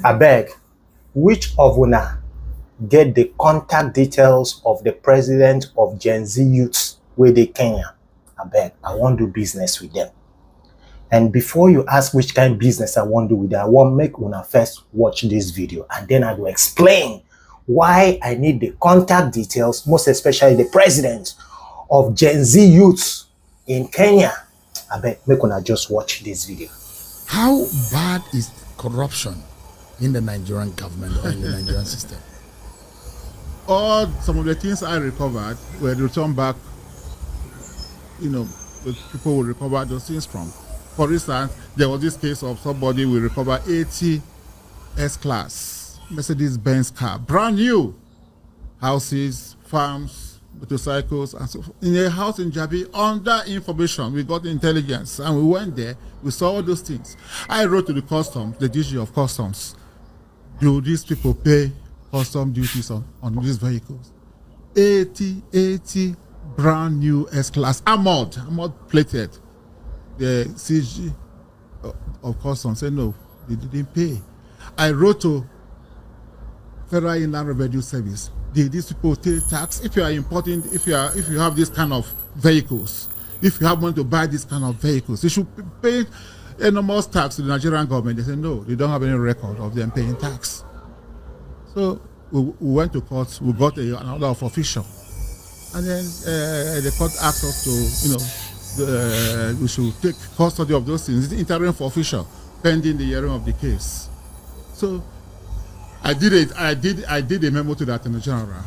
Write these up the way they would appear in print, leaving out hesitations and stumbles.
I beg, which of una get the contact details of the president of Gen Z youths wey dey Kenya? I beg, I wan do business with them. And before you ask which kind of business I wan do with them, I wan make una first watch this video, and then I will explain why I need the contact details, most especially the president of Gen Z youths in Kenya. I beg, make una just watch this video. How bad is corruption in the Nigerian government or in the Nigerian system? Some of the things I recovered were returned back, people will recover those things from. For instance, there was this case of somebody will recover 80 S-Class Mercedes-Benz car, brand new, houses, farms, motorcycles, and so forth. In a house in Jabi, under information, we got intelligence, and we went there, we saw all those things. I wrote to the customs, the DG of customs, do these people pay custom duties on these vehicles? 80 brand new S-Class, armored plated. The CG of customs said no, they didn't pay. I wrote to Federal Inland Revenue Service. These people pay tax. If you are importing, if you have this kind of vehicles, if you have money to buy this kind of vehicles, you should pay enormous tax to the Nigerian government. They said no, they don't have any record of them paying tax. So we went to court. We got an order of official, and then the court asked us to, we should take custody of those things. It's interim for official, pending the hearing of the case. So I did it. I did a memo to the Attorney General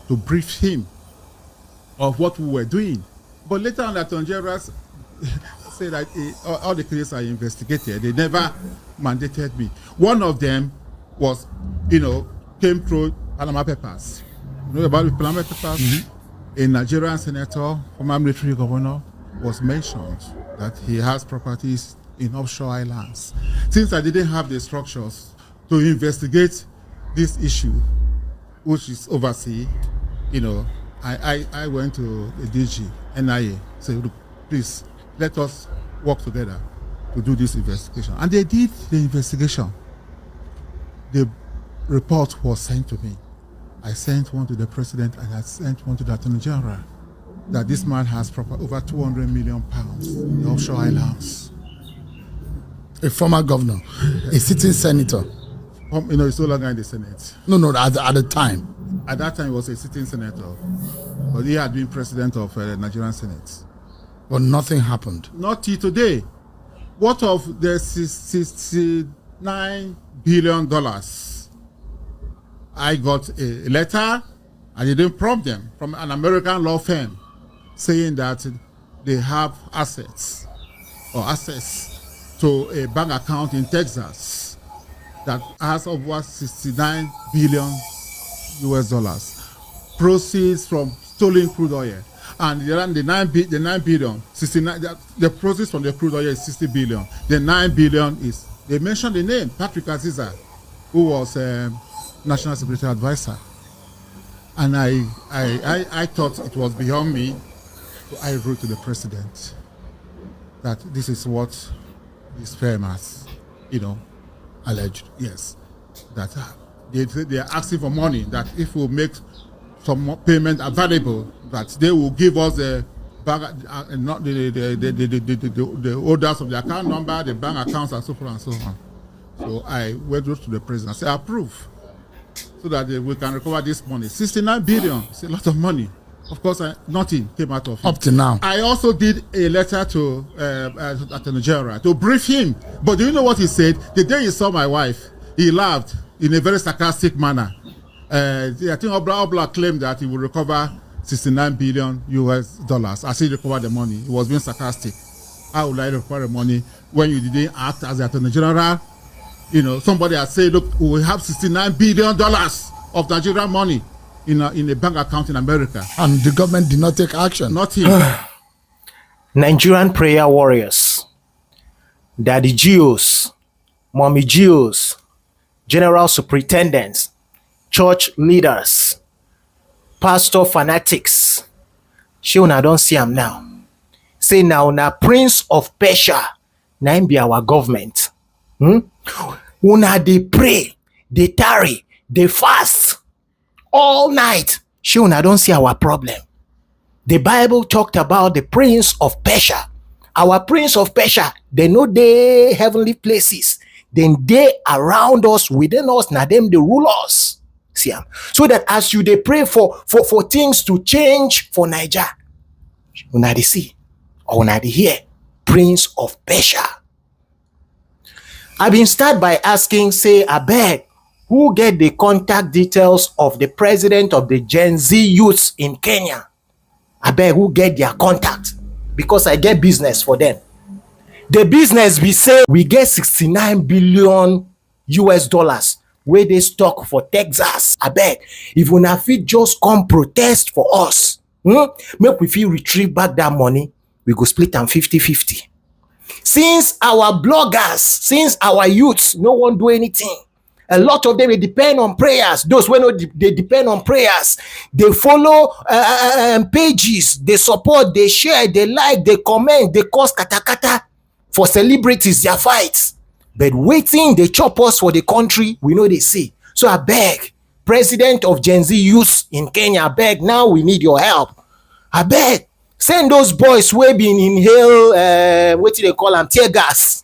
to brief him of what we were doing. But later on, the Attorney General said that all the cases are investigated. They never mandated me. One of them was, came through Panama Papers. You know about the Panama Papers? Mm-hmm. A Nigerian senator, former military governor, was mentioned that he has properties in offshore islands. Since I didn't have the structures to investigate this issue, which is overseas, I went to the DG, NIA, said, look, please, let us work together to do this investigation. And they did the investigation. The report was sent to me. I sent one to the president and I sent one to the Attorney General that this man has over 200 million pounds in the offshore islands. A former governor, a sitting senator. He's no longer in the Senate. No, at the time. At that time, he was a sitting senator, but he had been president of the Nigerian Senate. But nothing happened. Not till today. What of the $69 billion? I got a letter, and they didn't prompt them, from an American law firm saying that they have assets or access to a bank account in Texas that has over 69 billion US dollars, proceeds from stolen crude oil. And the 9 billion, 69, the proceeds from the crude oil is 60 billion. The 9 billion is, they mentioned the name, Patrick Aziza, who was National Security Advisor. And I thought it was beyond me. So I wrote to the president that this is what this firm has, alleged. Yes. That they are asking for money, that if we make some payment available, that they will give us the bank, not the holders of the account number, the bank accounts, and so forth and so on. So I went to the president and said, approve, so that we can recover this money. 69 billion, it's a lot of money. Of course, nothing came out of it. Up to now. I also did a letter to Attorney General to brief him. But do you know what he said? The day he saw my wife, he laughed in a very sarcastic manner. I think Obla claimed that he will recover 69 billion US dollars as he recovered the money. He was being sarcastic. How would I recover the money when you didn't act as the Attorney General? Somebody has said, look, we have 69 billion dollars of Nigerian money in a bank account in America. And the government did not take action. Nothing. Nigerian prayer warriors, daddy geos, mommy geos, general superintendents, church leaders, pastor fanatics. Shey una don see am now. Say now na prince of Persia, na him be our government. Una dey pray, dey tarry, dey fast all night. Shey una don see our problem. The Bible talked about the prince of Persia. Our prince of Persia, they no dey heavenly places. Then they around us, within us, na them dey rule us. See am. So that as you dey pray for things to change for Naija, una dey see or una dey hear prince of Persia. I been start by asking, say, abeg, who get the contact details of the president of the Gen Z youths in Kenya? Abeg, who get their contact? Because I get business for them. The business be say we get 69 billion US dollars wey dey stock for Texas. Abeg, if una fit just come protest for us, make we fit retrieve back that money, we go split am 50-50. Since our bloggers, since our youths no wan do anything, a lot of them dey depend on prayers. Those wey no dey depend on prayers, they follow pages, they support, they share, they like, they comment, they cause katakata for celebrities their fights. But waiting, they chop us for the country, we know they see. So I beg, president of Gen Z youths in Kenya, I beg, now we need your help. I beg, send those boys wey been inhale what they call them, tear gas,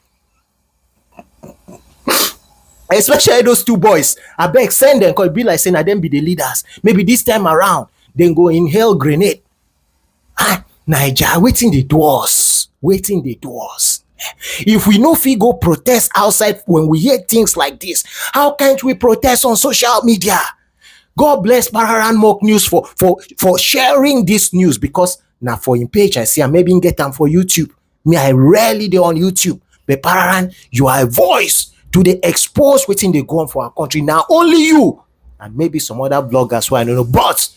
especially those two boys. I beg, send them, because it be like saying na them be the leaders. Maybe this time around then go inhale grenade. Naija, waiting they do us, waiting they do us. If we no fit go protest outside when we hear things like this, how can't we protest on social media? God bless Pararan Mock News for sharing this news, because now for him page I see, I maybe get them for YouTube. Me, I rarely dey on YouTube. But Pararan, you are a voice to the expose wetin dey go on for our country. Now only you and maybe some other bloggers who I don't know. But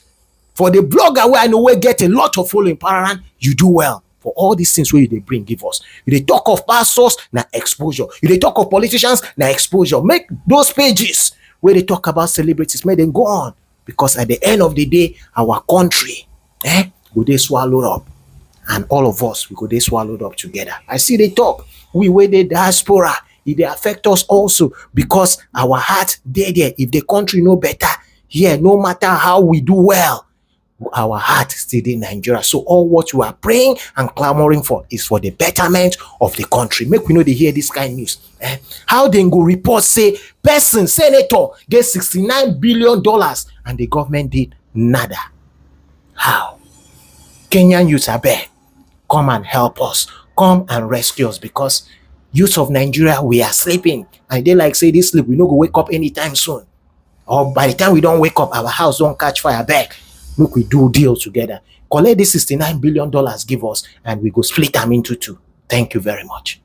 for the blogger where I know we get a lot of following, Pararan, you do well. For all these things where you dey bring, give us. You dey talk of pastors, na exposure. You dey talk of politicians, na exposure. Make those pages where they talk about celebrities, make them go on. Because at the end of the day, our country, go dey swallowed up. And all of us, we go dey swallowed up together. I see they talk. We wey dey diaspora, it dey affect us also, because our heart dey there. If the country no better, here, no matter how we do well, our heart still in Nigeria. So all what you are praying and clamoring for is for the betterment of the country. Make we know they hear this kind of news. How they go report say person senator get $69 billion and the government did nada? How? Kenyan youths, abeg, come and help us, come and rescue us, because youths of Nigeria, we are sleeping, and they like say this sleep, we no go wake up anytime soon, or by the time we don't wake up, our house don't catch fire. Back, look, we do deal together. Collect this $69 billion, give us, and we go split them into two. Thank you very much.